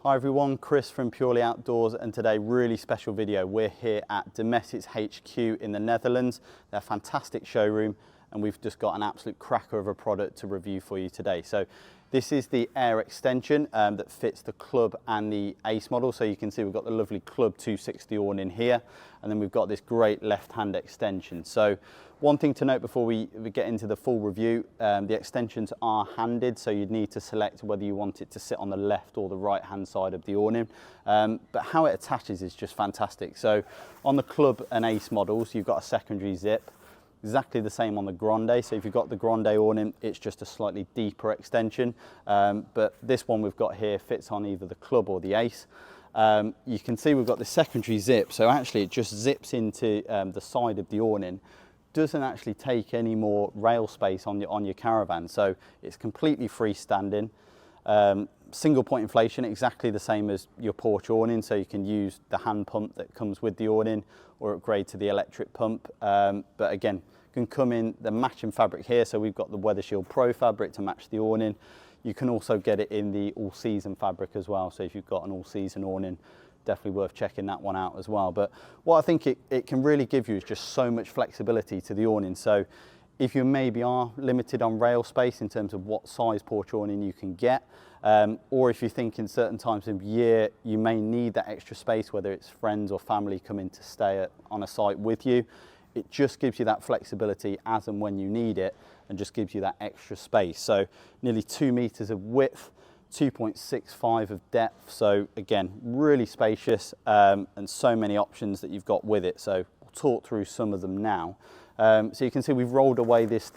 Hi everyone, Chris from Purely Outdoors, and today really special video. We're here at Dometic's HQ in the Netherlands. They're a fantastic showroom and we've just got an absolute cracker of a product to review for you today. So this is the Air Extension that fits the Club and the Ace model. So you can see we've got the lovely Club 260 awning here, and then we've got this great left-hand extension. So one thing to note before we get into the full review, the extensions are handed, so you'd need to select whether you want it to sit on the left or the right-hand side of the awning. But how it attaches is just fantastic. So on the Club and Ace models, you've got a secondary zip. Exactly the same on the Grande. So if you've got the Grande awning, it's just a slightly deeper extension. But this one we've got here fits on either the Club or the Ace. You can see we've got the secondary zip. So actually it just zips into the side of the awning. Doesn't actually take any more rail space on your Caravan. So it's completely freestanding. Single point inflation, exactly the same as your porch awning. So you can use the hand pump that comes with the awning or upgrade to the electric pump. But again, can come in the matching fabric here. So we've got the Weathershield Pro fabric to match the awning. You can also get it in the all season fabric as well. So if you've got an all season awning, definitely worth checking that one out as well. But what I think it can really give you is just so much flexibility to the awning. So if you maybe are limited on rail space in terms of what size porch awning you can get, or if you think in certain times of year you may need that extra space, whether it's friends or family coming to stay on a site with you, it just gives you that flexibility as and when you need it, and just gives you that extra space. So nearly 2 meters of width, 2.65 of depth. So again, really spacious, and so many options that you've got with it. So we'll talk through some of them now. So you can see we've rolled away this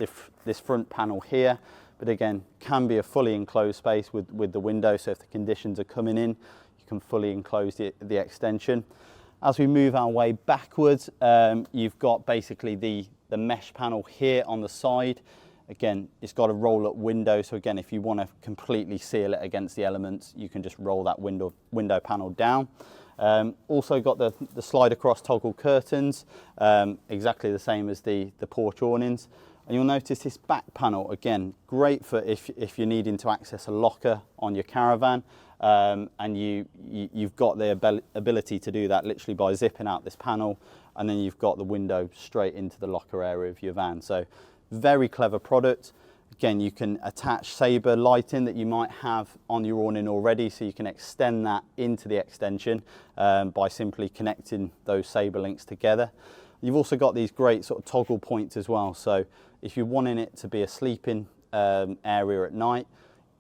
front panel here, but again, can be a fully enclosed space with the window. So if the conditions are coming in, you can fully enclose the extension. As we move our way backwards, you've got basically the mesh panel here on the side. Again, it's got a roll-up window. So again, if you want to completely seal it against the elements, you can just roll that window panel down. Also got the slide across toggle curtains, exactly the same as the porch awnings. And you'll notice this back panel, again, great for if you're needing to access a locker on your Caravan, and you've got the ability to do that literally by zipping out this panel, and then you've got the window straight into the locker area of your van. So very clever product. Again, you can attach sabre lighting that you might have on your awning already, so you can extend that into the extension by simply connecting those sabre links together. You've also got these great sort of toggle points as well. So if you're wanting it to be a sleeping area at night,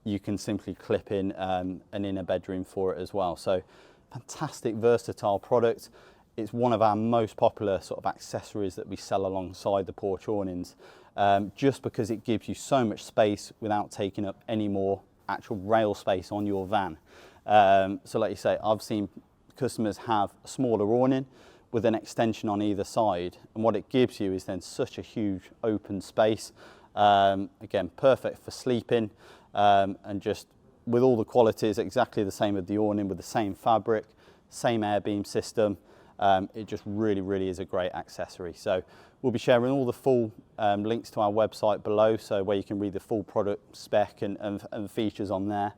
you can simply clip in an inner bedroom for it as well. So fantastic, versatile product. It's one of our most popular sort of accessories that we sell alongside the porch awnings, just because it gives you so much space without taking up any more actual rail space on your van. So like you say, I've seen customers have a smaller awning with an extension on either side, and what it gives you is then such a huge open space. Again, perfect for sleeping, and just with all the qualities exactly the same as the awning, with the same fabric, same air beam system. It just really is a great accessory. So we'll be sharing all the full links to our website below, so where you can read the full product spec and features on there.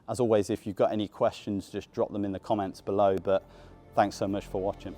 As always, if you've got any questions, just drop them in the comments below. But thanks so much for watching.